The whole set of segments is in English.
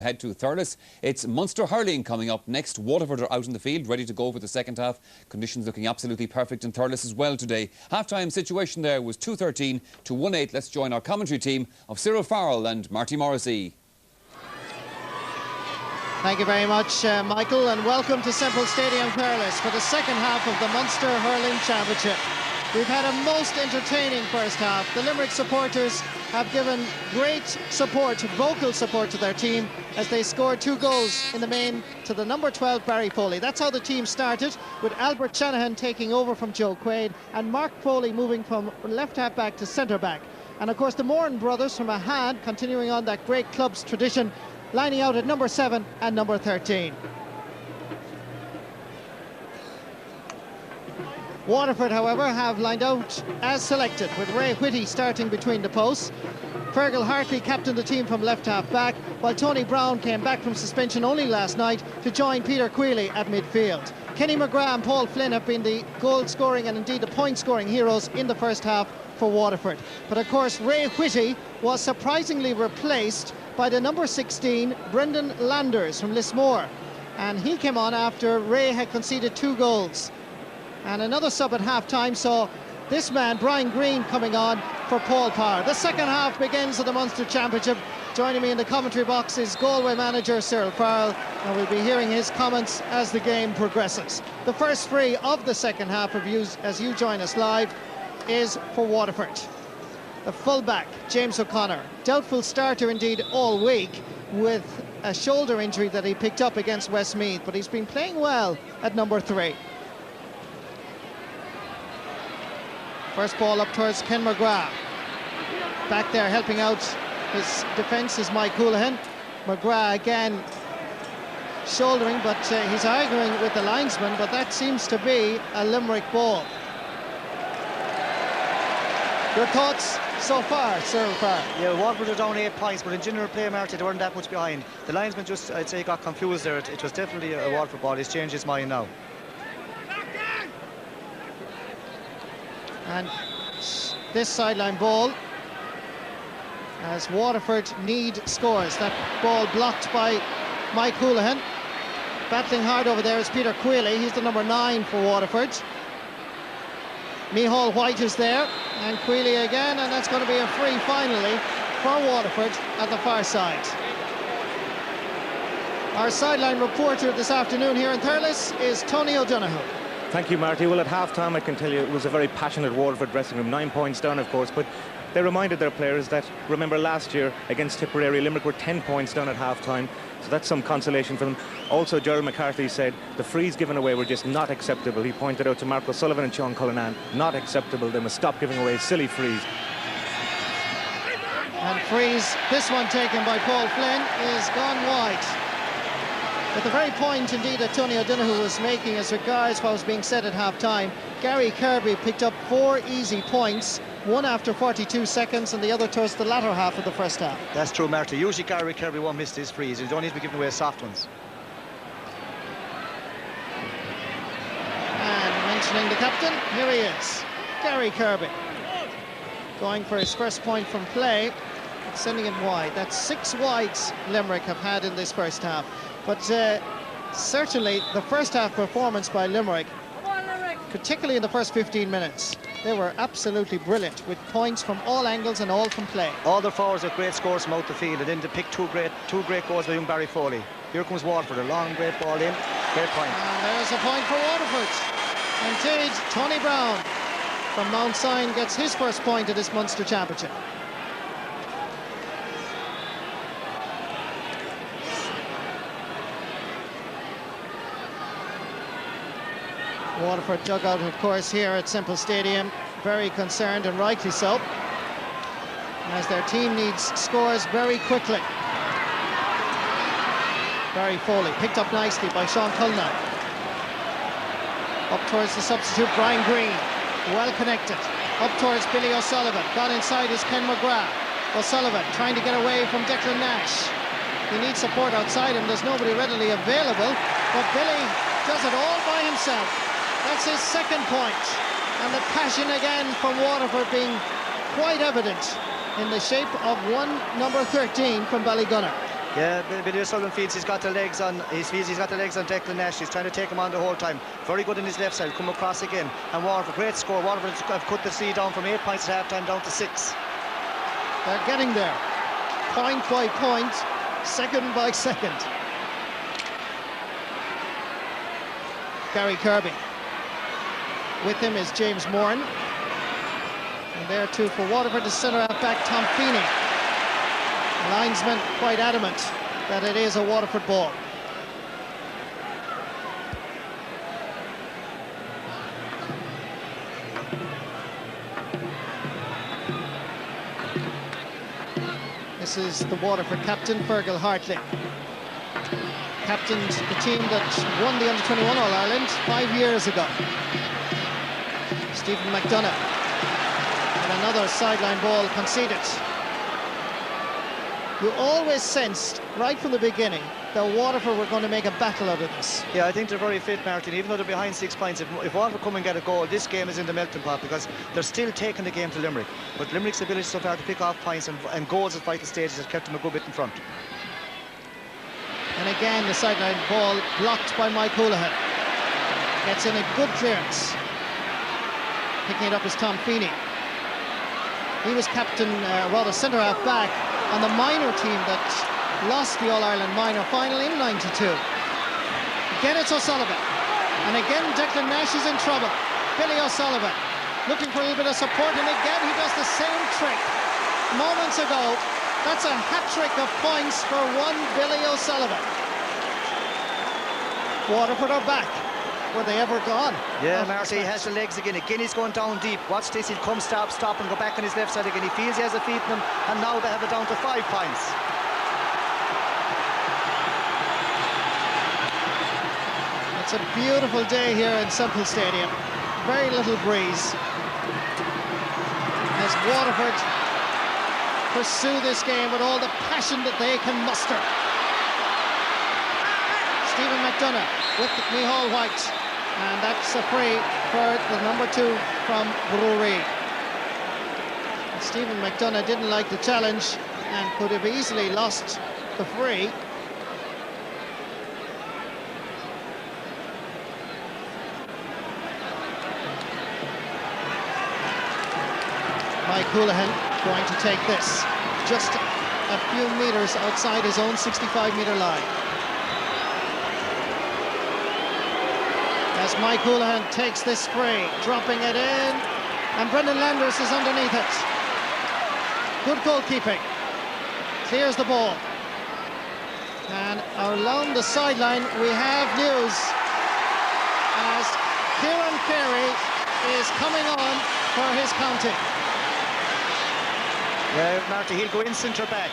Head to Thurles. It's Munster Hurling coming up next. Waterford are out in the field, ready to go for the second half. Conditions looking absolutely perfect in Thurles as well today. Half-time situation there was 2-13 to 1-8. Let's join our commentary team of Cyril Farrell and Marty Morrissey. Thank you very much, Michael, and welcome to Semple Stadium, Thurles, for the second half of the Munster Hurling Championship. We've had a most entertaining first half. The Limerick supporters have given great support, vocal support to their team as they scored 2 goals in the main to the number 12 Barry Foley. That's how the team started, with Albert Shanahan taking over from Joe Quaid and Mark Foley moving from left half back to centre back. And of course the Moran brothers from Ahad continuing on that great club's tradition, lining out at number 7 and number 13. Waterford, however, have lined out as selected, with Ray Whitty starting between the posts. Fergal Hartley captained the team from left half back, while Tony Brown came back from suspension only last night to join Peter Queally at midfield. Kenny McGrath and Paul Flynn have been the goal scoring and indeed the point scoring heroes in the first half for Waterford. But of course Ray Whitty was surprisingly replaced by the number 16 Brendan Landers from Lismore, and he came on after Ray had conceded 2 goals. And another sub at half-time saw this man, Brian Green, coming on for Paul Power. The second half begins of the Munster Championship. Joining me in the commentary box is Galway manager Cyril Farrell, and we'll be hearing his comments as the game progresses. The first free of the second half reviews as you join us live is for Waterford. The full-back, James O'Connor, doubtful starter indeed all week with a shoulder injury that he picked up against Westmeath, but he's been playing well at number 3. First ball up towards Ken McGrath. Back there helping out his defence is Mike Houlihan. McGrath again shouldering, but he's arguing with the linesman, but that seems to be a Limerick ball. Your thoughts so far, Cyril Farrell? Yeah, Waterford are down 8 points, but in general play, Marty, they weren't that much behind. The linesman just, I'd say, got confused there. It was definitely a Waterford ball. He's changed his mind now. And this sideline ball, as Waterford need scores. That ball blocked by Mike Houlihan. Battling hard over there is Peter Queally. He's the number 9 for Waterford. Micheál White is there, and Queally again, and that's going to be a free finally for Waterford at the far side. Our sideline reporter this afternoon here in Thurles is Tony O'Donoghue. Thank you, Marty. Well, at half-time, I can tell you it was a very passionate Waterford dressing room. 9 points down, of course, but they reminded their players that, remember last year against Tipperary, Limerick were 10 points down at half-time, so that's some consolation for them. Also, Gerald McCarthy said the frees given away were just not acceptable. He pointed out to Mark O'Sullivan and Sean Cullinan, not acceptable. They must stop giving away silly frees. And frees, this one taken by Paul Flynn, is gone wide. At the very point, indeed, that Tony O'Donoghue was making as regards what was being said at half-time, Gary Kirby picked up 4 easy points, one after 42 seconds and the other towards the latter half of the first half. That's true, Marty. Usually Gary Kirby won't miss his frees. He don't need to be giving away soft ones. And mentioning the captain, here he is, Gary Kirby. Going for his first point from play, sending it wide. That's 6 wides Limerick have had in this first half. But certainly the first half performance by Limerick, particularly in the first 15 minutes, they were absolutely brilliant, with points from all angles and all from play. All their forwards have great scores from out the field, and then to pick two great goals by young Barry Foley. Here comes Waterford, a long great ball in, great point. And there's a point for Waterford. Indeed, Tony Brown from Mount Sion gets his first point at this Munster Championship. Waterford dugout, of course, here at Semple Stadium, very concerned, and rightly so, as their team needs scores very quickly. Barry Foley picked up nicely by Sean Cullinan. Up towards the substitute Brian Green, well connected. Up towards Billy O'Sullivan, got inside is Ken McGrath. O'Sullivan trying to get away from Declan Nash. He needs support outside him, there's nobody readily available, but Billy does it all by himself. That's his second point, and the passion again from Waterford being quite evident in the shape of one number 13 from Ballygunner. Yeah, Billy O'Sullivan feels he's got the legs on. He feels he's got the legs on Declan Nash. He's trying to take him on the whole time. Very good in his left side. Come across again. And Waterford, great score. Waterford have cut the lead down from 8 points at half time down to 6. They're getting there, point by point, second by second. Gary Kirby. With him is James Moran. And there too for Waterford, the centre half back Tom Feeney. The linesman quite adamant that it is a Waterford ball. This is the Waterford captain, Fergal Hartley. Captained the team that won the Under-21 All-Ireland 5 years ago. Stephen McDonough. And another sideline ball conceded. You always sensed, right from the beginning, that Waterford were going to make a battle out of this. Yeah, I think they're very fit, Martin. Even though they're behind 6 points, if Waterford come and get a goal, this game is in the melting pot because they're still taking the game to Limerick. But Limerick's ability so far to pick off points and goals at vital stages has kept them a good bit in front. And again, the sideline ball blocked by Mike Houlihan. Gets in a good clearance. Picking it up is Tom Feeney. He was captain, rather centre half back on the minor team that lost the All-Ireland minor final in '92. Again, it's O'Sullivan. And again, Declan Nash is in trouble. Billy O'Sullivan looking for a little bit of support, and again, he does the same trick. Moments ago, that's a hat-trick of points for one Billy O'Sullivan. Waterford are back. Were they ever gone? Yeah, Marty has the legs again. Again, he's going down deep. Watch this, he'll come, stop, and go back on his left side again. He feels he has a feet in him, and now they have it down to 5 points. It's a beautiful day here in Semple Stadium. Very little breeze. As Waterford pursue this game with all the passion that they can muster. Stephen McDonough with Micheál White, and that's a free for the number 2 from Brewery. Stephen McDonough didn't like the challenge and could have easily lost the free. Mike Houlihan going to take this just a few meters outside his own 65-meter line. As Mike Houlihan takes this free, dropping it in, and Brendan Landers is underneath it. Good goalkeeping. Clears the ball. And along the sideline we have news as Kieran Carey is coming on for his county. Yeah, Marty, he'll go in centre back,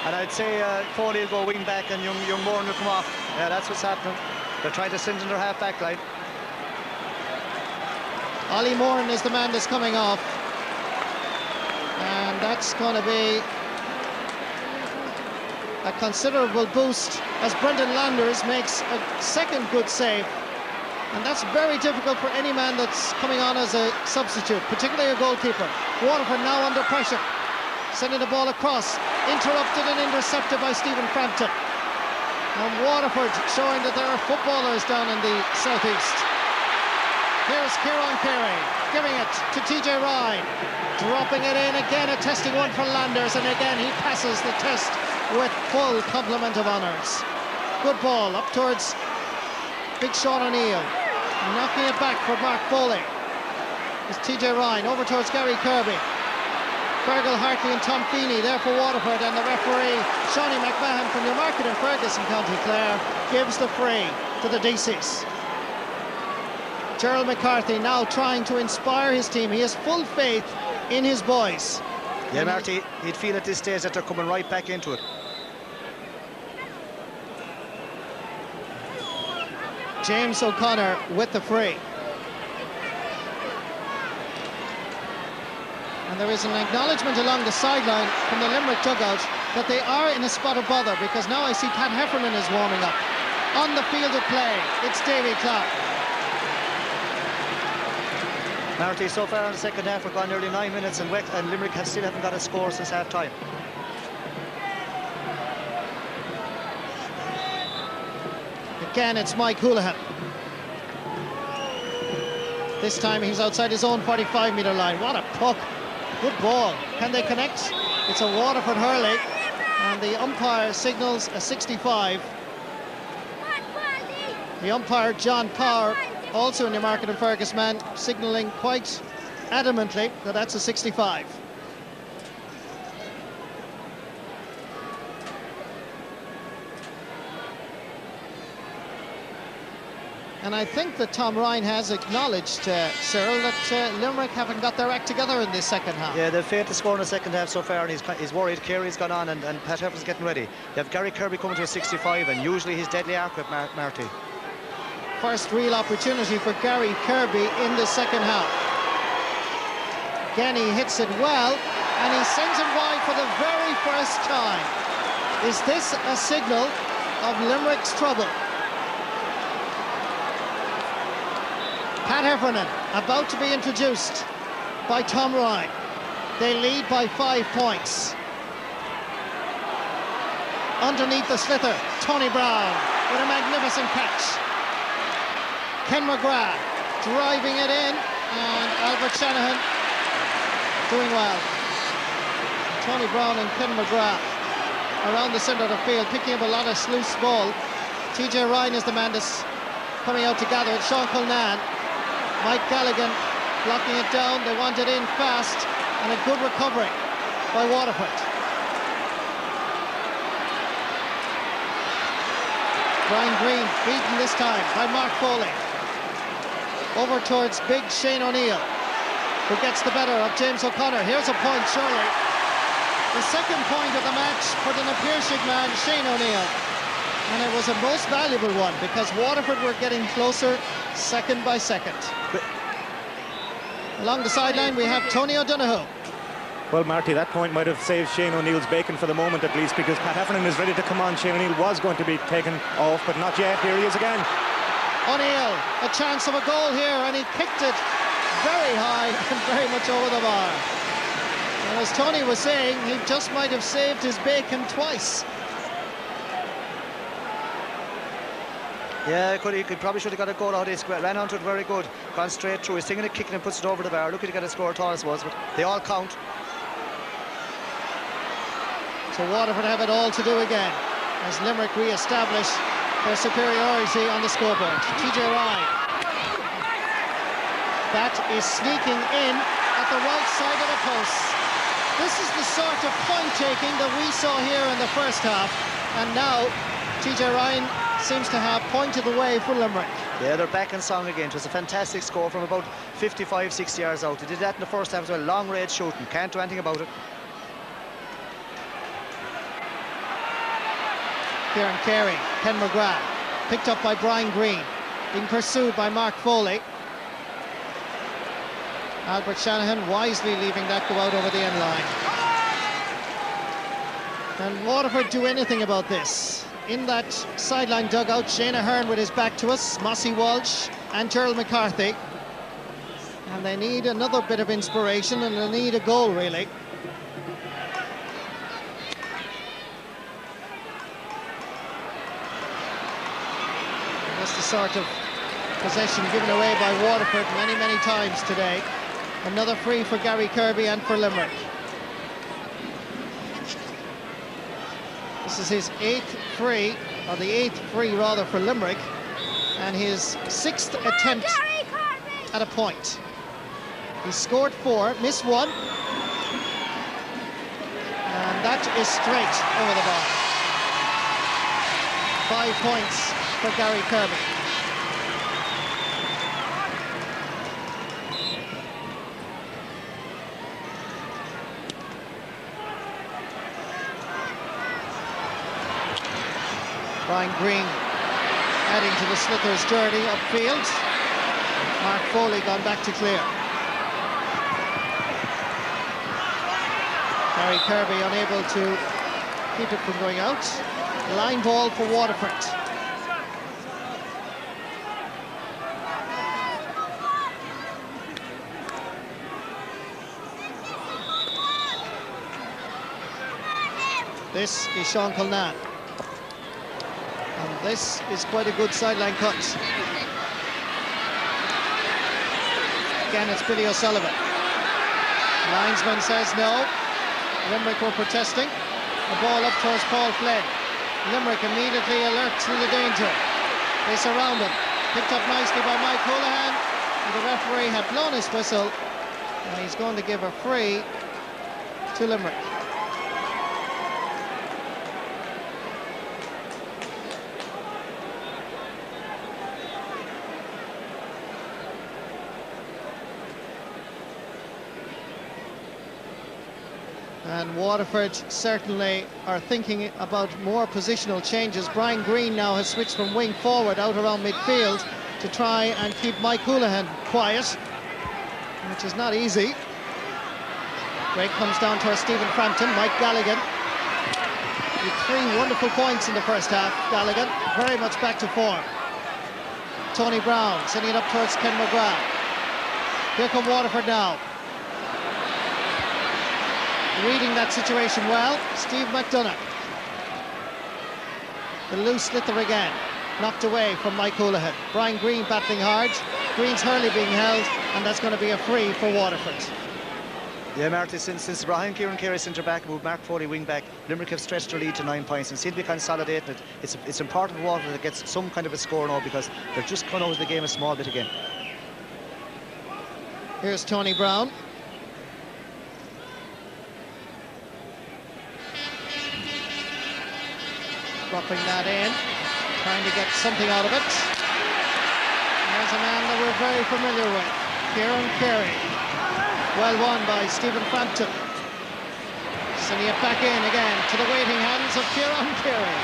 and I'd say Foley will go wing back, and young Moran will come off. Yeah, that's what's happening. They're trying to send in their half back line. Ollie Moran is the man that's coming off, and that's going to be a considerable boost as Brendan Landers makes a second good save, and that's very difficult for any man that's coming on as a substitute, particularly a goalkeeper. Waterford now under pressure, sending the ball across, interrupted and intercepted by Stephen Frampton. And Waterford showing that there are footballers down in the southeast. Here's Kieran Carey giving it to TJ Ryan, dropping it in again, a testing one for Landers, and again he passes the test with full complement of honours. Good ball up towards Big Sean O'Neill, knocking it back for Mark Foley. It's TJ Ryan over towards Gary Kirby. Fergal Hartley and Tom Feeney there for Waterford, and the referee Shawnee McMahon from Newmarket in Ferguson, County Clare, gives the free to the DCs. Gerald McCarthy now trying to inspire his team. He has full faith in his boys. Yeah, Marty, he'd feel at this stage that they're coming right back into it. James O'Connor with the free. And there is an acknowledgement along the sideline from the Limerick dugout that they are in a spot of bother, because now I see Pat Heffernan is warming up. On the field of play, it's Davy Clark. Marty, so far in the second half, we've gone nearly 9 minutes, and Limerick still haven't got a score since half time. Again, it's Mike Houlihan. This time he's outside his own 45-metre line. What a puck. Good ball. Can they connect? It's a Waterford hurling, and the umpire signals a 65. The umpire, John Power, also a Newmarket and Fergus man, signalling quite adamantly that that's a 65. And I think that Tom Ryan has acknowledged, Cyril, that Limerick haven't got their act together in this second half. Yeah, they've failed to score in the second half so far, and he's worried. Carey's gone on, and Pat Heffer's getting ready. You have Gary Kirby coming to a 65, and usually he's deadly accurate, Marty. First real opportunity for Gary Kirby in the second half. Again, he hits it well, and he sends it wide for the very first time. Is this a signal of Limerick's trouble? Pat Heffernan about to be introduced by Tom Ryan. They lead by 5 points. Underneath the slither, Tony Brown with a magnificent catch. Ken McGrath driving it in, and Albert Shanahan doing well. Tony Brown and Ken McGrath around the centre of the field, picking up a lot of loose ball. TJ Ryan is the man that's coming out to gather it. Sean Culnan, Mike Galligan blocking it down. They want it in fast, and a good recovery by Waterford. Brian Green beaten this time by Mark Foley. Over towards big Shane O'Neill, who gets the better of James O'Connor. Here's a point, surely. The second point of the match for the Napier man, Shane O'Neill. And it was a most valuable one, because Waterford were getting closer second by second. Along the sideline, we have Tony O'Donoghue. Well, Marty, that point might have saved Shane O'Neill's bacon for the moment, at least, because Pat Heffernan is ready to come on. Shane O'Neill was going to be taken off, but not yet. Here he is again. O'Neill, a chance of a goal here, and he kicked it very high and very much over the bar. And as Tony was saying, he just might have saved his bacon twice. Yeah, he probably should have got a goal out. He ran onto it very good, gone straight through. He's thinking of kicking and puts it over the bar. Lucky to get a score, Thurles was, but they all count. So Waterford have it all to do again as Limerick re-establish their superiority on the scoreboard. TJ Ryan. That is sneaking in at the right side of the post. This is the sort of point taking that we saw here in the first half, and now TJ Ryan seems to have pointed the way for Limerick. Yeah, they're back in song again. It was a fantastic score from about 55, 60 yards out. They did that in the first half as well. Long range shooting, can't do anything about it. Kieran Carey, Ken McGrath, picked up by Brian Green, being pursued by Mark Foley. Albert Shanahan wisely leaving that go out over the end line. Can Waterford do anything about this? In that sideline dugout, Shane Ahern with his back to us, Mossy Walsh and Gerald McCarthy. And they need another bit of inspiration, and they need a goal, really. That's the sort of possession given away by Waterford many, many times today. Another free for Gary Kirby and for Limerick. This is his 8th free, or the 8th free rather, for Limerick, and his 6th attempt at a point. He scored 4, missed 1, and that is straight over the bar. 5 points for Gary Kirby. Brian Green adding to the Slithers' journey upfield. Mark Foley gone back to clear. Gary Kirby unable to keep it from going out. Line ball for Waterford. This is Sean Culnan. And This is quite a good sideline cut. Again, it's Billy O'Sullivan. Linesman says no. Limerick were protesting. The ball up towards Paul Flynn. Limerick immediately alert to the danger. They surround him. Picked up nicely by Mike Houlihan. And the referee had blown his whistle. And he's going to give a free to Limerick. And Waterford certainly are thinking about more positional changes. Brian Green now has switched from wing forward out around midfield to try and keep Mike Houlihan quiet, which is not easy. Break comes down to Stephen Frampton. Mike Galligan with 3 wonderful points in the first half. Galligan very much back to form. Tony Brown sending it up towards Ken McGrath. Here come Waterford now. Reading that situation well, Steve McDonough. The loose slither again, knocked away from Mike Houlihan. Brian Green battling hard. Green's Hurley being held, and that's going to be a free for Waterford. Yeah, Marty, since Brian Kieran Carey centre back moved Mark Foley wing back, Limerick have stretched their lead to 9 points and seem to be consolidating it. It's important for Waterford to get some kind of a score now, because they're just coming out of the game a small bit again. Here's Tony Brown. Dropping that in, trying to get something out of it. There's a man that we're very familiar with, Kieran Carey. Well won by Stephen Frampton. Sending it back in again to the waiting hands of Kieran Carey.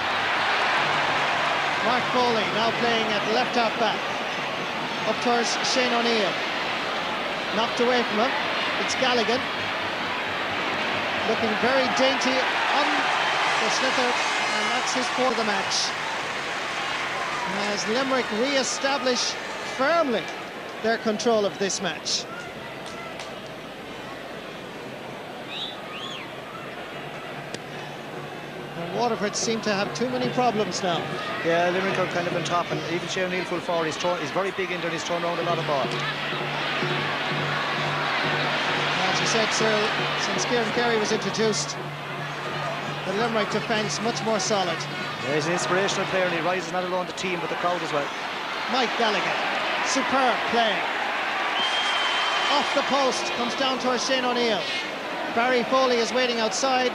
Mark Foley now playing at left half back. Up towards Shane O'Neill. Knocked away from him. It's Galligan. Looking very dainty on the slither. And that's his part of the match. As Limerick re-establish firmly their control of this match. And Waterford seem to have too many problems now. Yeah, Limerick are kind of on top, and even Shane O'Neill full forward. He's very big in there, and he's thrown around a lot of ball. As you said, Cyril, since Kieran Carey was introduced, the Limerick defence much more solid. Yeah, he's an inspirational player, and he rises not alone the team but the crowd as well. Mike Galligan, superb play. Off the post, comes down towards Shane O'Neill. Barry Foley is waiting outside,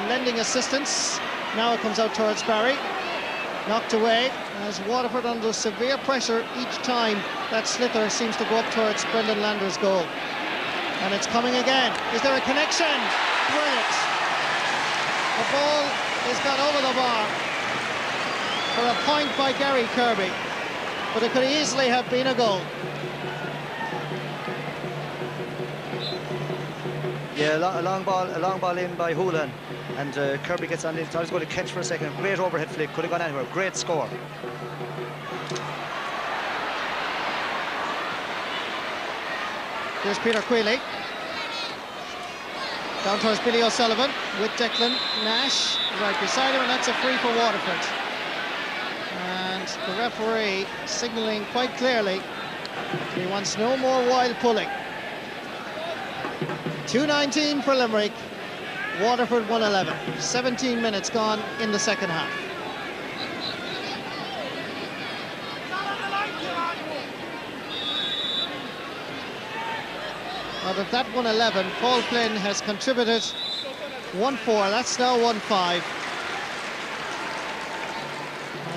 lending assistance. Now it comes out towards Barry. Knocked away as Waterford under severe pressure each time that slither seems to go up towards Brendan Lander's goal. And it's coming again. Is there a connection? Brilliant. The ball is got over the bar for a point by Gary Kirby, but it could easily have been a goal. Yeah, a long ball in by Houlihan, and Kirby gets on it. I was going to catch for a second. Great overhead flick, could have gone anywhere. Great score. Here's Peter Queally. Down towards Billy O'Sullivan with Declan Nash right beside him, and that's a free for Waterford. And the referee signalling quite clearly he wants no more wild pulling. 2:19 for Limerick, Waterford 1:11. 17 minutes gone in the second half. Out of that 1:11, Paul Flynn has contributed 1-4. That's now 1-5.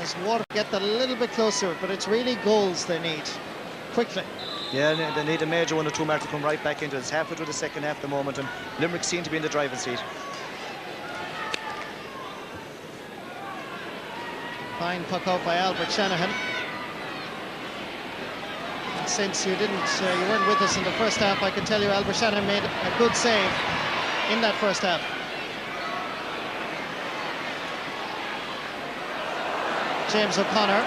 As Waterford get a little bit closer, but it's really goals they need quickly. Yeah, they need a major 1 or 2 mark to come right back into it. It's halfway through the second half at the moment, and Limerick seem to be in the driving seat. Fine puck out by Albert Shanahan. Since you weren't with us in the first half, I can tell you Albert Shanahan made a good save in that first half. James O'Connor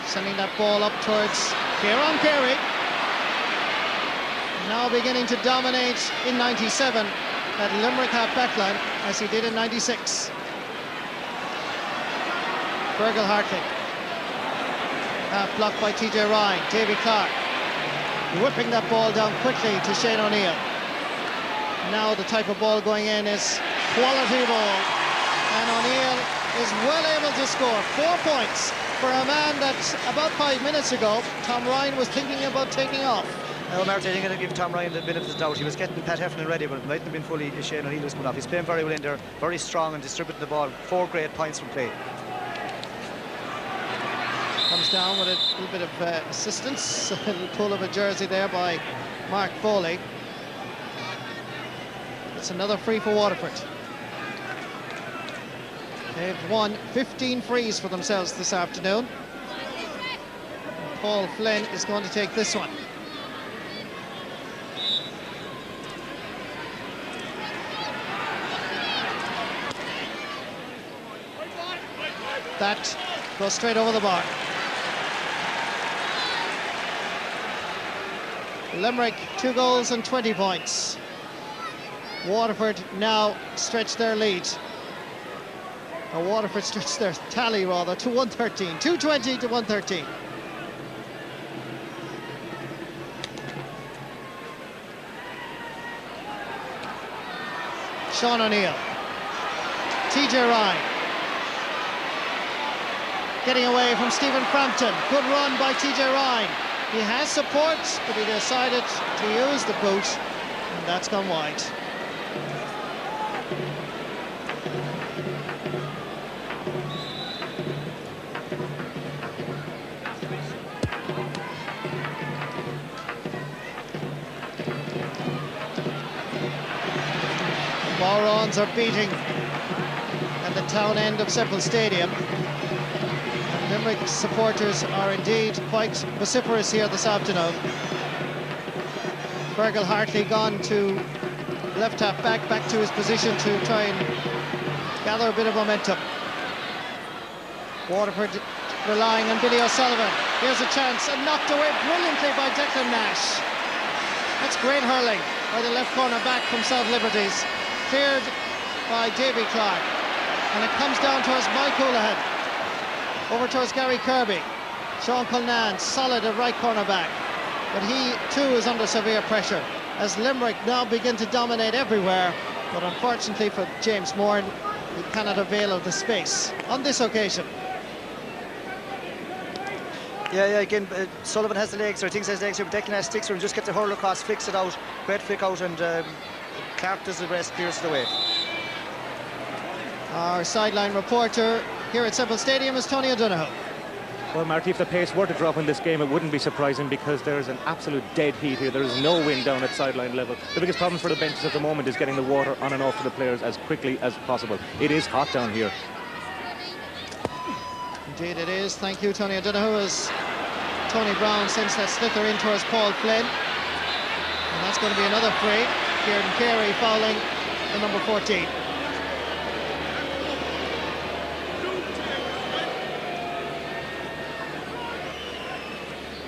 sending that ball up towards Kieran Carey. Now beginning to dominate in 97 that Limerick half backline as he did in 96. Fergal Hartley. Half blocked by TJ Ryan. Davy Clark whipping that ball down quickly to Shane O'Neill. Now the type of ball going in is quality ball, and O'Neill is well able to score 4 points for a man that about 5 minutes ago Tom Ryan was thinking about taking off. Martin, I think I'm going to give Tom Ryan the benefit of the doubt. He was getting Pat Heffernan ready, but it mightn't have been fully Shane O'Neill was coming off. He's playing very well in there, very strong and distributing the ball. 4 great points from play. Comes down with a little bit of assistance, a little pull of a jersey there by Mark Foley. It's another free for Waterford. They've won 15 frees for themselves this afternoon. Paul Flynn is going to take this one. That goes straight over the bar. Limerick 2 goals and 20 points. Waterford now stretch their lead. Or Waterford stretch their tally rather to 113. 220 to 113. Sean O'Neill. TJ Ryan. Getting away from Stephen Frampton. Good run by TJ Ryan. He has support, but he decided to use the boot, and that's gone wide. Bowrons are beating at the town end of Semple Stadium. Limerick supporters are indeed quite vociferous here this afternoon. Fergal Hartley gone to left half back to his position to try and gather a bit of momentum. Waterford relying on Billy O'Sullivan. Here's a chance, and knocked away brilliantly by Declan Nash. That's great hurling by the left corner back from South Liberties. Cleared by Davy Clark, and it comes down towards Mike Houlihan. Over towards Gary Kirby. Sean Culnan, solid at right corner back, but he too is under severe pressure as Limerick now begin to dominate everywhere, but unfortunately for James Moore, he cannot avail of the space on this occasion. Yeah, again, Sullivan has the legs, or thinks he has the legs here, but Declan Nash sticks her and just gets the hurl across, flicks it out, great flick out, and Clark does the rest, clears it away. Our sideline reporter here at Semple Stadium is Tony O'Donoghue. Well, Marty, if the pace were to drop in this game, it wouldn't be surprising because there's an absolute dead heat here. There is no wind down at sideline level. The biggest problem for the benches at the moment is getting the water on and off to the players as quickly as possible. It is hot down here. Indeed it is. Thank you, Tony O'Donoghue, as Tony Brown sends that slither in towards Paul Flynn. And that's going to be another free. Kieran Carey fouling the number 14.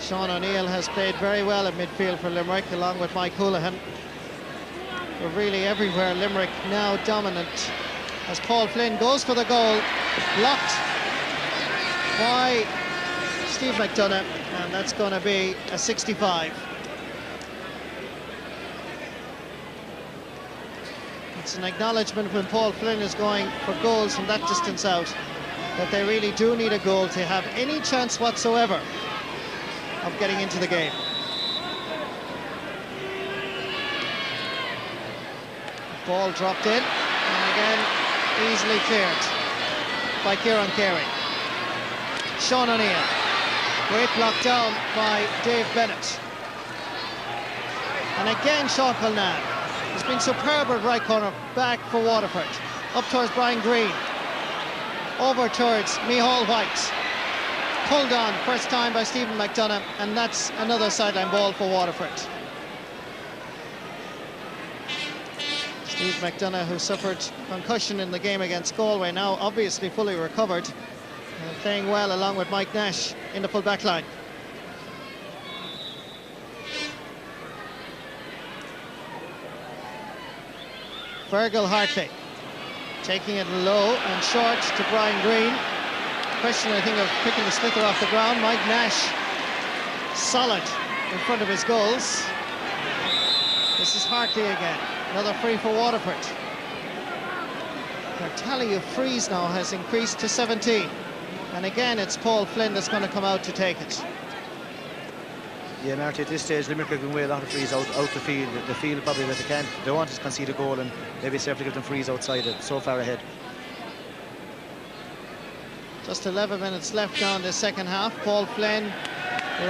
Sean O'Neill has played very well at midfield for Limerick, along with Mike Houlihan. We're really everywhere. Limerick now dominant as Paul Flynn goes for the goal, blocked by Steve McDonough, and that's going to be a 65. It's an acknowledgement when Paul Flynn is going for goals from that distance out that they really do need a goal to have any chance whatsoever of getting into the game. Ball dropped in, and again easily cleared by Kieran Carey. Sean O'Neill, great block down by Dave Bennett. And again Sean Culnan has been superb at right corner back for Waterford. Up towards Brian Green, over towards Micheál White. Pulled on first time by Stephen McDonough, and that's another sideline ball for Waterford. Steve McDonough, who suffered concussion in the game against Galway, now obviously fully recovered and playing well along with Mike Nash in the full back line. Fergal Hartley taking it low and short to Brian Green. question, I think, of picking the sliotar off the ground. Mike Nash, solid in front of his goals. This is Hartley again. Another free for Waterford. Their tally of frees now has increased to 17. And again, it's Paul Flynn that's going to come out to take it. Yeah, Marty, at this stage, Limerick are giving away a lot of frees out the field. They feel probably that they want to concede a goal, and maybe it's have to give them frees outside it. So far ahead. Just 11 minutes left on the second half. Paul Flynn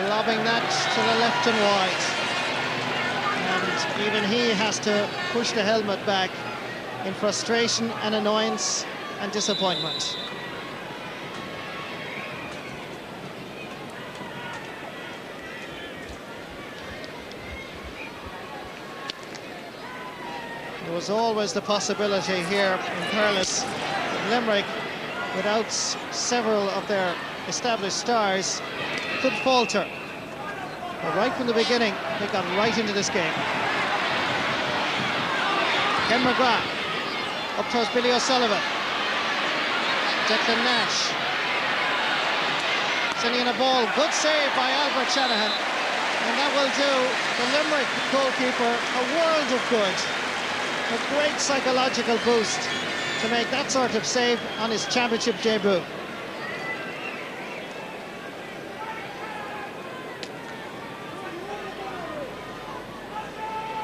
lobbing that to the left and wide. And even he has to push the helmet back in frustration and annoyance and disappointment. There was always the possibility here in Thurles that Limerick, without several of their established stars, could falter. But right from the beginning, they got right into this game. Ken McGrath, up towards Billy O'Sullivan. Declan Nash. Sending in a ball, good save by Albert Shanahan. And that will do the Limerick goalkeeper a world of good. A great psychological boost to make that sort of save on his championship debut.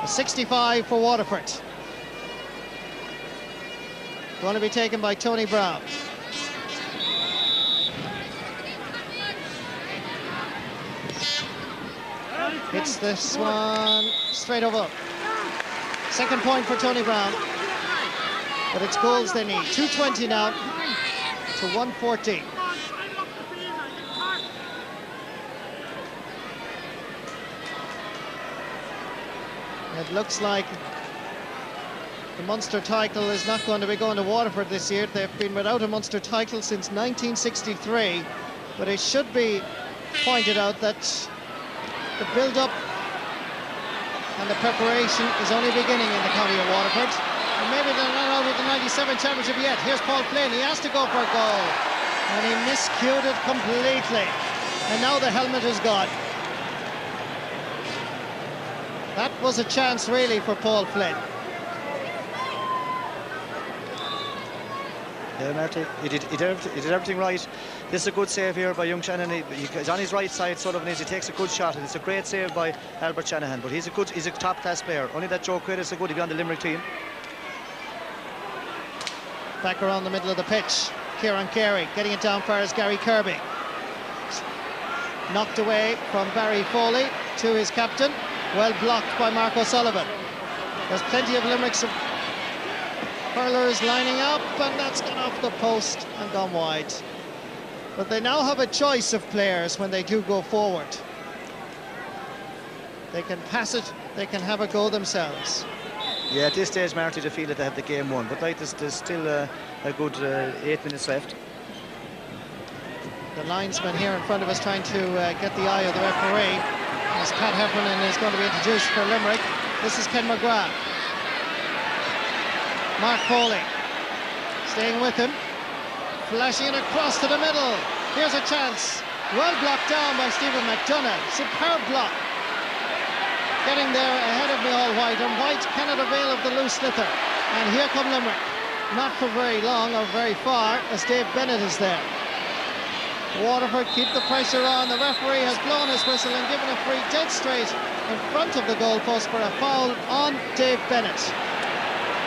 A 65 for Waterford. Going to be taken by Tony Brown. Hits this one straight over. Second point for Tony Brown. But it's goals they need. 2:20 now to 1:14. It looks like the Munster title is not going to be going to Waterford this year. They've been without a Munster title since 1963. But it should be pointed out that the build-up and the preparation is only beginning in the county of Waterford. And maybe they're not out with the 97 championship yet. Here's Paul Flynn. He has to go for a goal. And he miscued it completely. And now the helmet is gone. That was a chance, really, for Paul Flynn. Yeah, Marty, he did everything right. This is a good save here by young Shanahan. He's on his right side, Sullivan is. He takes a good shot, and it's a great save by Albert Shanahan. But he's a top-class player. Only that Joe Quaid is so good, he'll be on the Limerick team. Back around the middle of the pitch. Kieran Carey getting it down far as Gary Kirby. Knocked away from Barry Foley to his captain. Well blocked by Mark O'Sullivan. There's plenty of Limerick's hurlers lining up, and that's gone off the post and gone wide. But they now have a choice of players when they do go forward. They can pass it, they can have a go themselves. Yeah, at this stage, Marty, they feel that they have the game won. But like, there's still a good 8 minutes left. The linesman here in front of us trying to get the eye of the referee. As Pat Heffernan is going to be introduced for Limerick. This is Ken McGrath. Mark Foley staying with him. Flashing it across to the middle. Here's a chance. Well blocked down by Stephen McDonough. Superb block. Getting there ahead of Micheál White, and White cannot avail of the loose sliotar. And here come Limerick. Not for very long or very far, as Dave Bennett is there. Waterford keep the pressure on. The referee has blown his whistle and given a free dead straight in front of the goalpost for a foul on Dave Bennett.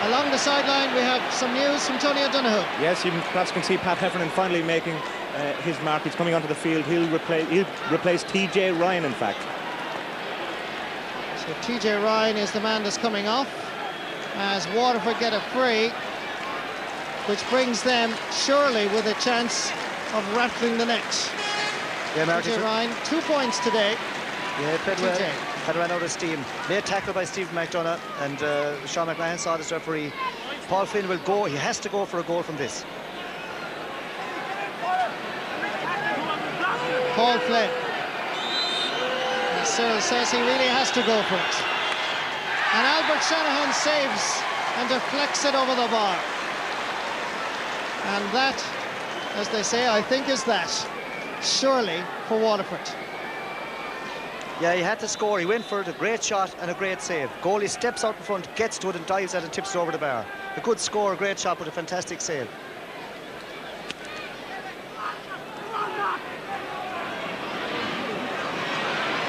Along the sideline, we have some news from Tony O'Donoghue. Yes, you perhaps can see Pat Heffernan finally making his mark. He's coming onto the field. He'll replace TJ Ryan, in fact. So TJ Ryan is the man that's coming off as Waterford get a free, which brings them surely with a chance of rattling the net. Yeah, TJ Ryan, 2 points today. Yeah, played well. Had run out of steam. Made tackle by Stephen McDonough, and Sean McMahon saw this referee. Paul Flynn will go. He has to go for a goal from this. Paul Flynn. Cyril says he really has to go for it. And Albert Shanahan saves and deflects it over the bar. And that as they say, I think is that. Surely for Waterford. Yeah, he had to score. He went for it. A great shot and a great save. Goalie steps out in front, gets to it and dives at it and tips it over the bar. A good score, a great shot, but a fantastic save.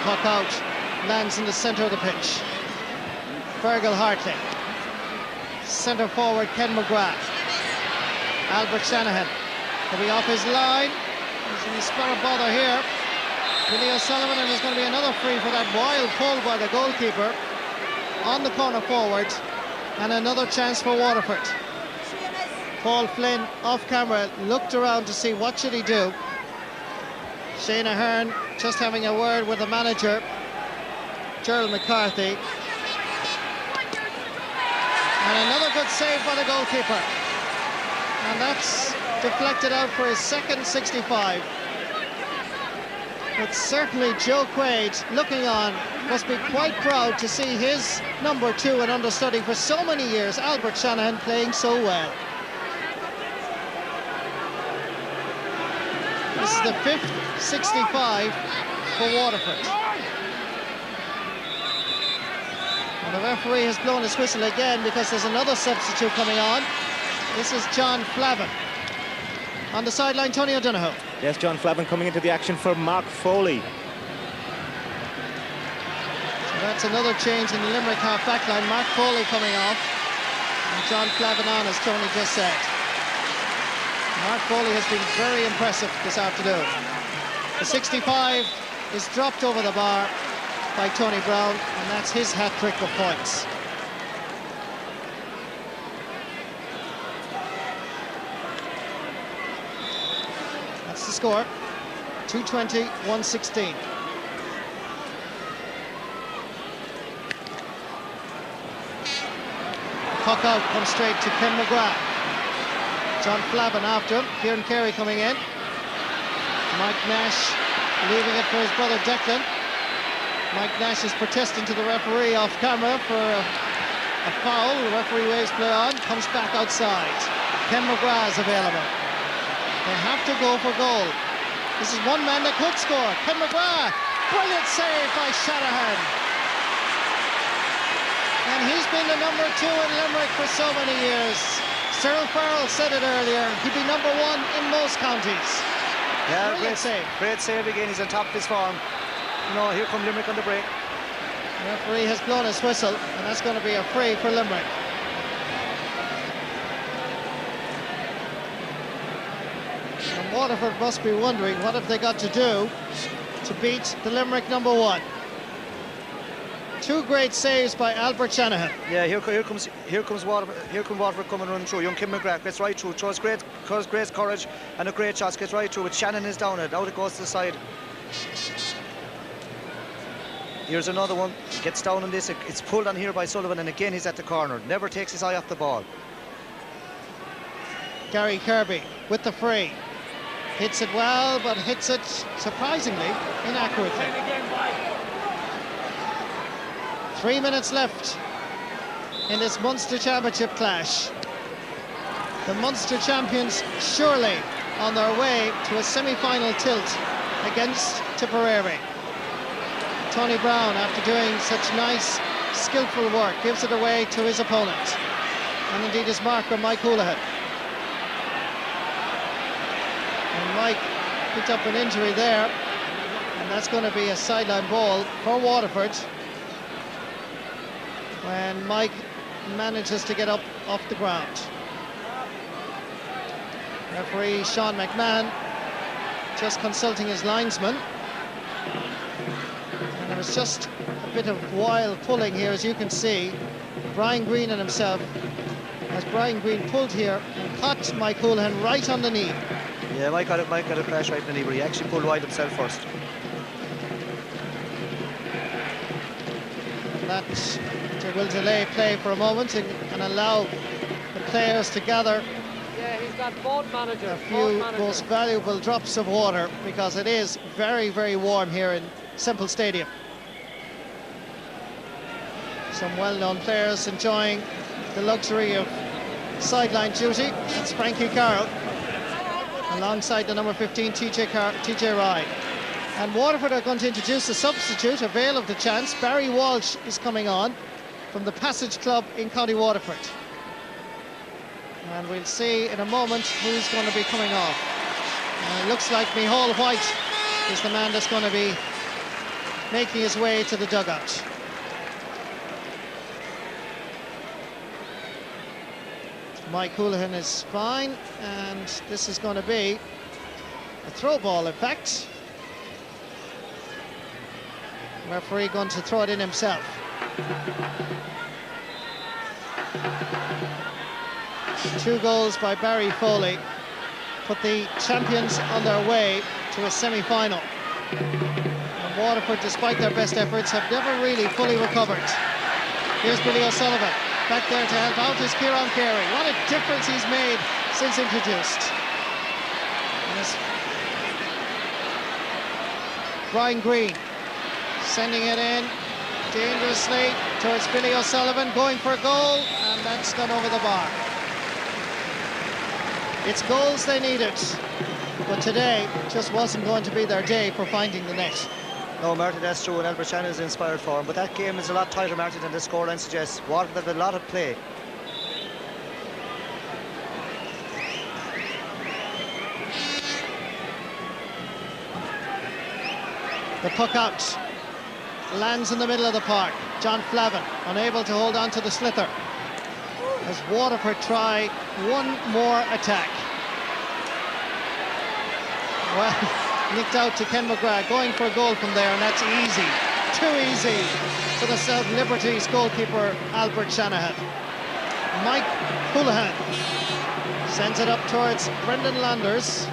Puck out, lands in the centre of the pitch. Fergal Hartley. Centre forward Ken McGrath. Albert Shanahan. He'll be off his line. He's in a spot of bother here. Billy O'Sullivan, and there's going to be another free for that wild pull by the goalkeeper on the corner forward, and another chance for Waterford. Paul Flynn, off camera, looked around to see what should he do. Shane Ahern just having a word with the manager, Gerald McCarthy. And another good save by the goalkeeper. And that's deflected out for his second 65. But certainly Joe Quaid, looking on, must be quite proud to see his number 2 and understudy for so many years, Albert Shanahan, playing so well. This is the 5th 65 for Waterford. And the referee has blown his whistle again because there's another substitute coming on. This is John Flavin. On the sideline, Tony O'Donoghue. Yes, John Flavin coming into the action for Mark Foley. So that's another change in the Limerick half-back line. Mark Foley coming off, and John Flavin on, as Tony just said. Mark Foley has been very impressive this afternoon. The 65 is dropped over the bar by Tony Brown, and that's his hat-trick of points. That's the score, 220-116. Puck out, comes straight to Ken McGrath. John Flavin after him, Kieran Carey coming in. Mike Nash leaving it for his brother Declan. Mike Nash is protesting to the referee off camera for a foul. The referee waves play on, comes back outside. Ken McGrath is available. They have to go for goal. This is one man that could score. Ken McGrath, brilliant save by Shanahan. And he's been the number 2 in Limerick for so many years. Cyril Farrell said it earlier, he'd be number 1 in most counties. Yeah, brilliant save. Great save again, he's on top of his form. You know, here come Limerick on the break. The referee has blown his whistle, and that's going to be a free for Limerick. And Waterford must be wondering what have they got to do to beat the Limerick number 1. 2 great saves by Albert Shanahan. Yeah, here comes Waterford coming running through. Young Kim McGrath gets right through, shows great courage and a great shot, gets right through it. Shannon is down it, out it goes to the side. Here's another one, gets down on this, it's pulled on here by Sullivan, and again he's at the corner, never takes his eye off the ball. Gary Kirby with the free. Hits it well, but hits it surprisingly inaccurately. 3 minutes left in this Munster Championship clash. The Munster champions surely on their way to a semi-final tilt against Tipperary. Tony Brown, after doing such nice, skillful work, gives it away to his opponent, and indeed his marker, Mike Houlihan. And Mike picked up an injury there, and that's going to be a sideline ball for Waterford when Mike manages to get up off the ground. Referee Sean McMahon just consulting his linesman. And there was just a bit of wild pulling here, as you can see. Brian Green and himself, as Brian Green pulled here and caught Mike Houlihan right on the knee. Yeah, Mike got a crash right in the knee, but he actually pulled wide himself first. And that will delay play for a moment and allow the players to gather a few most valuable drops of water, because it is very, very warm here in Semple Stadium. Some well-known players enjoying the luxury of sideline duty. That's Frankie Carroll. alongside the number 15 TJ Rye. And Waterford are going to introduce a substitute, avail of the chance. Barry Walsh is coming on from the Passage Club in County Waterford. And we'll see in a moment who's going to be coming off. It looks like Micheál White is the man that's going to be making his way to the dugout. Mike Houlihan is fine, and this is going to be a throw ball, in fact. Referee going to throw it in himself. Two goals by Barry Foley put the champions on their way to a semi-final. And Waterford, despite their best efforts, have never really fully recovered. Here's Billy O'Sullivan. Back there to help out is Kieran Carey. What a difference he's made since introduced. And Brian Green sending it in dangerously towards Billy O'Sullivan, going for a goal, and that's gone over the bar. It's goals they needed, but today just wasn't going to be their day for finding the net. No, Martin, that's true, and Albert Shannon is inspired for him, but that game is a lot tighter, Martin, than the scoreline suggests. Waterford have a lot of play. The puck out lands in the middle of the park. John Flavin unable to hold on to the slither as Waterford try one more attack. Well, nicked out to Ken McGrath, going for a goal from there, and that's easy, too easy for the South Liberties goalkeeper Albert Shanahan. Mike Houlihan sends it up towards Brendan Landers.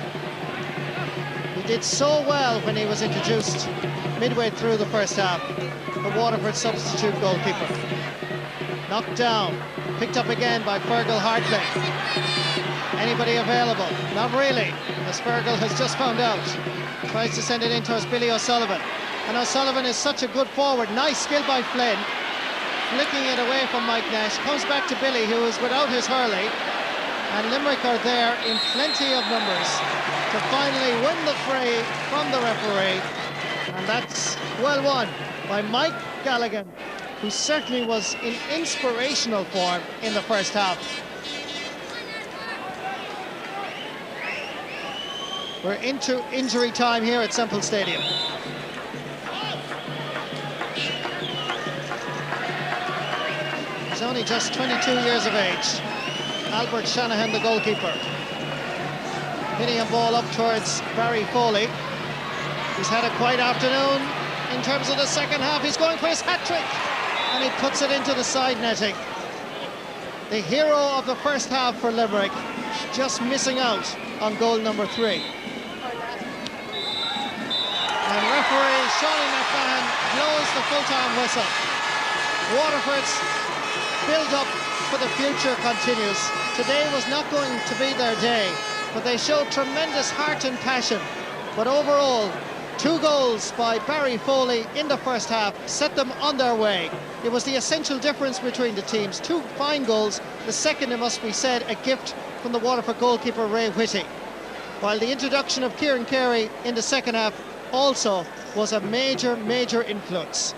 He did so well when he was introduced midway through the first half, the Waterford substitute goalkeeper. Knocked down, picked up again by Fergal Hartley. Anybody available? Not really, as Fergal has just found out. Tries to send it in towards Billy O'Sullivan. And O'Sullivan is such a good forward. Nice skill by Flynn. Flicking it away from Mike Nash. Comes back to Billy, who is without his hurley. And Limerick are there in plenty of numbers to finally win the fray from the referee. And that's well won by Mike Galligan, who certainly was in inspirational form in the first half. We're into injury time here at Semple Stadium. He's only just 22 years of age. Albert Shanahan, the goalkeeper. Hitting a ball up towards Barry Foley. He's had a quiet afternoon in terms of the second half. He's going for his hat-trick, and he puts it into the side netting. The hero of the first half for Limerick, just missing out on goal number 3. And referee Shawny McMahon blows the full-time whistle. Waterford's build-up for the future continues. Today was not going to be their day, but they showed tremendous heart and passion. But overall, 2 goals by Barry Foley in the first half set them on their way. It was the essential difference between the teams. 2 fine goals. The second, it must be said, a gift from the Waterford goalkeeper Ray Whitty. While the introduction of Kieran Carey in the second half also was a major influence.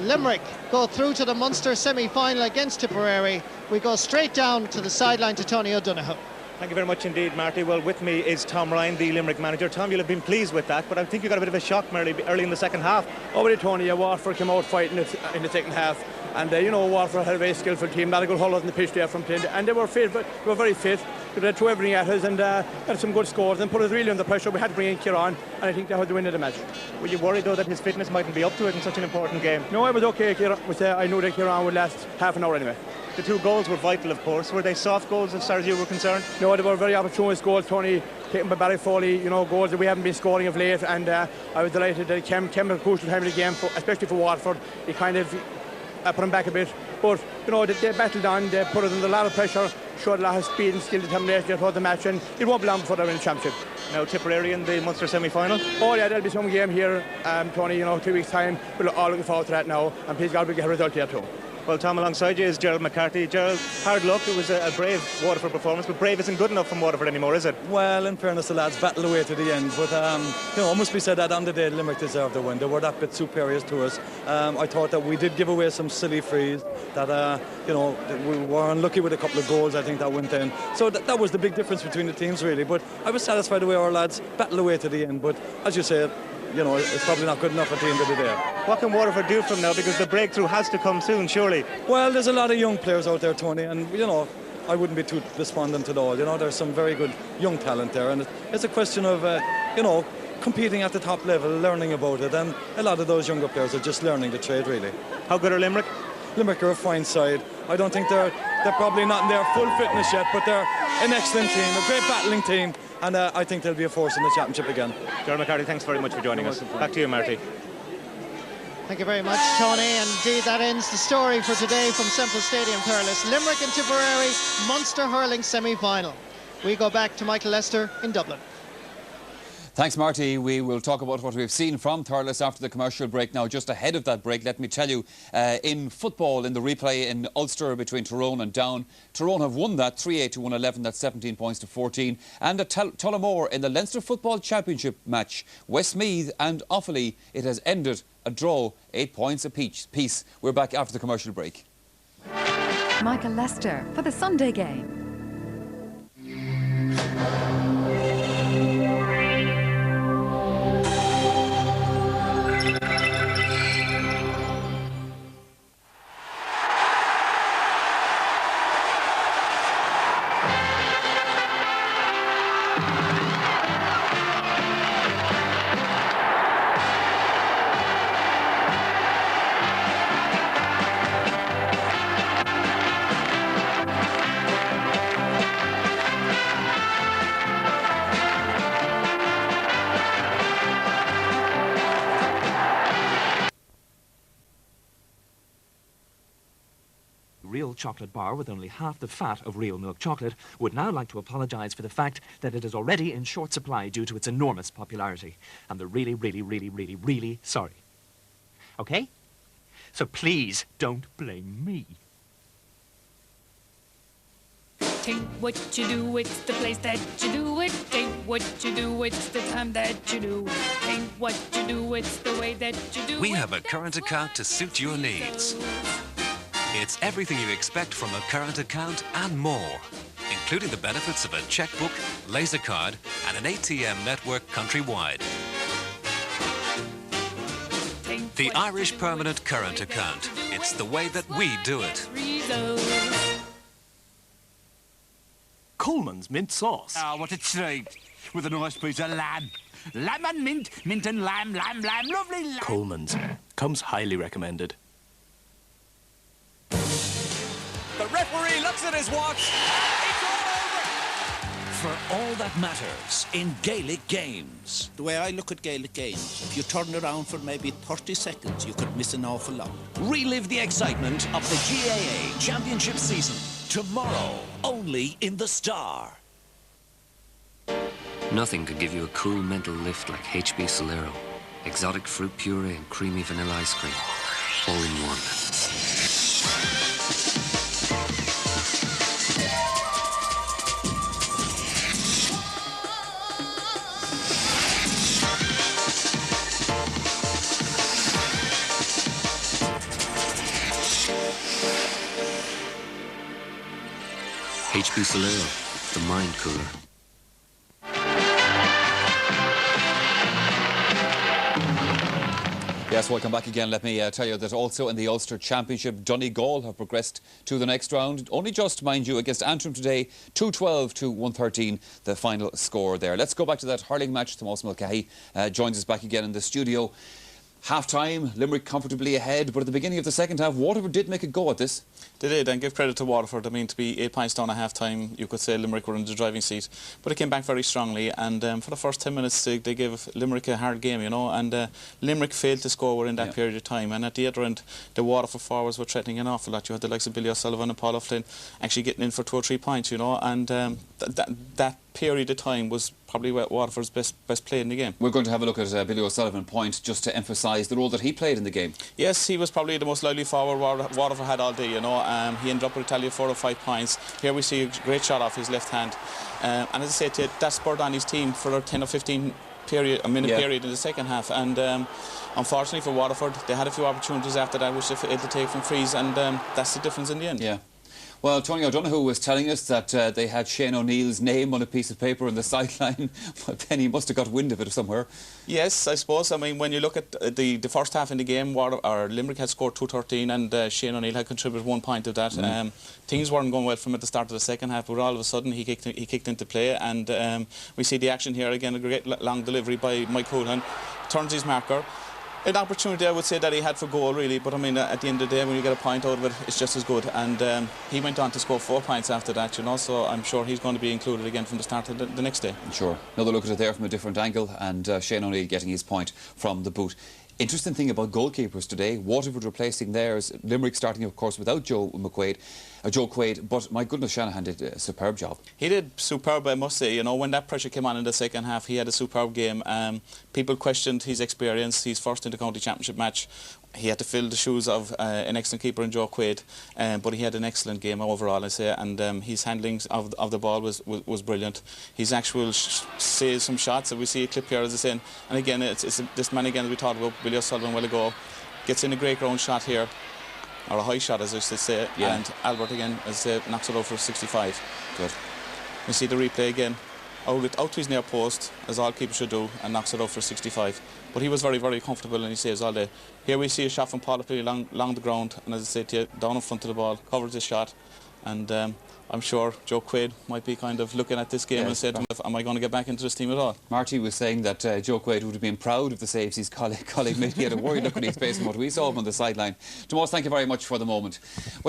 Limerick go through to the Munster semi-final against Tipperary. We go straight down to the sideline to Tony O'Donoghue. Thank you very much indeed, Marty. Well, with me is Tom Ryan, the Limerick manager. Tom, you'll have been pleased with that, but I think you got a bit of a shock early in the second half. Over to Tony, Waterford came out fighting in the second half, and Waterford had a very skillful team. Not a good haulers in the pitch there from Flynn, and they were fit, but they were very fit. They threw everything at us and had some good scores and put us really under pressure. We had to bring in Kieran, and I think that was the win of the match. Were you worried though that his fitness mightn't be up to it in such an important game? No, I was okay. I knew that Kieran would last half an hour anyway. The 2 goals were vital, of course. Were they soft goals as far as you were concerned? No, they were very opportunist goals, Tony, taken by Barry Foley, goals that we haven't been scoring of late, and I was delighted that it came at a crucial time of the game, especially for Waterford. It kind of put them back a bit, but they battled on, they put us under a lot of pressure, showed a lot of speed and skill, determination throughout the match, and it won't be long before they're in the championship. Now Tipperary in the Munster semi-final? Oh yeah, there'll be some game here, Tony, 2 weeks time. We're all looking forward to that now, and please God, we'll get a result here too. Well, Tom, alongside you is Gerald McCarthy. Gerald, hard luck. It was a brave Waterford performance, but brave isn't good enough from Waterford anymore, is it? Well, in fairness, the lads battled away to the end, but you know, it must be said that on the day Limerick deserved the win. They were that bit superior to us. I thought that we did give away some silly frees, that you know, we were unlucky with a couple of goals, I think, that went in. So that was the big difference between the teams, really. But I was satisfied the way our lads battled away to the end. But as you say, you know, it's probably not good enough at the end of the day. What can Waterford do from now? Because the breakthrough has to come soon, surely. Well, there's a lot of young players out there, Tony, and, you know, I wouldn't be too despondent at all. You know, there's some very good young talent there, and it's a question of, you know, competing at the top level, learning about it, and a lot of those younger players are just learning the trade, really. How good are Limerick? Limerick are a fine side. I don't think they're probably not in their full fitness yet, but they're an excellent team, a great battling team, and I think they'll be a force in the championship again. Gerald McCarthy, thanks very much for joining us. Back to you, Marty. Thank you very much, Tony. And indeed, that ends the story for today from Semple Stadium, Thurles. Limerick and Tipperary, Munster Hurling semi-final. We go back to Michael Lester in Dublin. Thanks, Marty. We will talk about what we've seen from Thurles after the commercial break. Now, just ahead of that break, let me tell you, in football, in the replay in Ulster between Tyrone and Down, Tyrone have won that 3-8 to 111. That's 17 points to 14. And at Tullamore in the Leinster Football Championship match, Westmeath and Offaly, it has ended a draw, 8 points apiece. We're back after the commercial break. Michael Lester for the Sunday game. Real chocolate bar with only half the fat of real milk chocolate would now like to apologise for the fact that it is already in short supply due to its enormous popularity. And they're really, really, really, really, really sorry. Okay? So please don't blame me. Ain't what you do, it's the place that you do it. Ain't what you do, it's the time that you do. Ain't what you do, it's the way that you do it. We have a current account to suit your needs. It's everything you expect from a current account and more, including the benefits of a checkbook, laser card and an ATM network countrywide. The Irish Permanent Current Account. It's the way that we do it. Coleman's mint sauce. Ah, what a treat. With a nice piece of lamb. Lamb and mint and lamb, lovely lamb. Coleman's. Comes highly recommended. The referee looks at his watch. It's all over. For all that matters in Gaelic games. The way I look at Gaelic games, if you turn around for maybe 30 seconds, you could miss an awful lot. Relive the excitement of the GAA Championship season. Tomorrow, only in the Star. Nothing could give you a cool mental lift like HB Solero. Exotic fruit puree and creamy vanilla ice cream. All in one. HB Solero, the mind cooler. Yes, welcome back again. Let me tell you that also in the Ulster Championship, Donegal have progressed to the next round. Only just, mind you, against Antrim today, 2-12 to 113, the final score there. Let's go back to that hurling match. Tomás Mulcahy joins us back again in the studio. Half-time, Limerick comfortably ahead, but at the beginning of the second half, Waterford did make a go at this. They did, and give credit to Waterford. I mean, to be 8 points down at half-time, you could say Limerick were in the driving seat. But it came back very strongly, and for the first 10 minutes, they gave Limerick a hard game, you know, and Limerick failed to score within that period of time. And at the other end, the Waterford forwards were threatening an awful lot. You had the likes of Billy O'Sullivan and Paul O'Flynn actually getting in for 2 or 3 points, you know, and that period of time was probably Waterford's best play in the game. We're going to have a look at Billy O'Sullivan point just to emphasise emphasise the role that he played in the game. Yes, he was probably the most lively forward Waterford had all day, you know. He ended up with a tally of 4 or 5 points. Here we see a great shot off his left hand. And as I say to you, that spurred on his team for a 10 or 15 minute period in the second half. And unfortunately for Waterford, they had a few opportunities after that which they failed to take from frees, and that's the difference in the end. Yeah. Well, Tony O'Donoghue was telling us that they had Shane O'Neill's name on a piece of paper on the sideline, but then he must have got wind of it somewhere. Yes, I suppose. I mean, when you look at the first half in the game, Limerick had scored 2-13 and Shane O'Neill had contributed 1 point of that. Things weren't going well for him at the start of the second half, but all of a sudden he kicked into play, and we see the action here again, a great long delivery by Mike Houlihan, turns his marker. An opportunity, I would say, that he had for goal, really, but I mean, at the end of the day, when you get a point out of it, it's just as good. And he went on to score 4 points after that, you know, so I'm sure he's going to be included again from the start of the next day. Sure. Another look at it there from a different angle, and Shane O'Neill getting his point from the boot. Interesting thing about goalkeepers today, Waterford replacing theirs, Limerick starting, of course, without Joe Quaid, but my goodness, Shanahan did a superb job. He did superb, I must say. You know, when that pressure came on in the second half, he had a superb game. People questioned his experience. He's first in the county championship match. He had to fill the shoes of an excellent keeper in Joe Quaid, but he had an excellent game overall, I say, and his handling of the ball was brilliant. His actual saves some shots, we see a clip here, as I say, and again, it's this man again that we talked about, Billy O'Sullivan, a while ago, gets in a great ground shot here, or a high shot, as I should say, and Albert again, as I say, knocks it out for 65. Good. We see the replay again. Out to his near post, as all keepers should do, and knocks it out for 65. But he was very, very comfortable, and he saves all day. Here we see a shot from Paul along the ground, and as I said to you, down in front of the ball, covers his shot, and I'm sure Joe Quaid might be kind of looking at this game and said, am I going to get back into this team at all? Marty was saying that Joe Quaid would have been proud of the saves his colleague made. He had a worried look on his face from what we saw him on the sideline. Tomas, thank you very much for the moment. Well,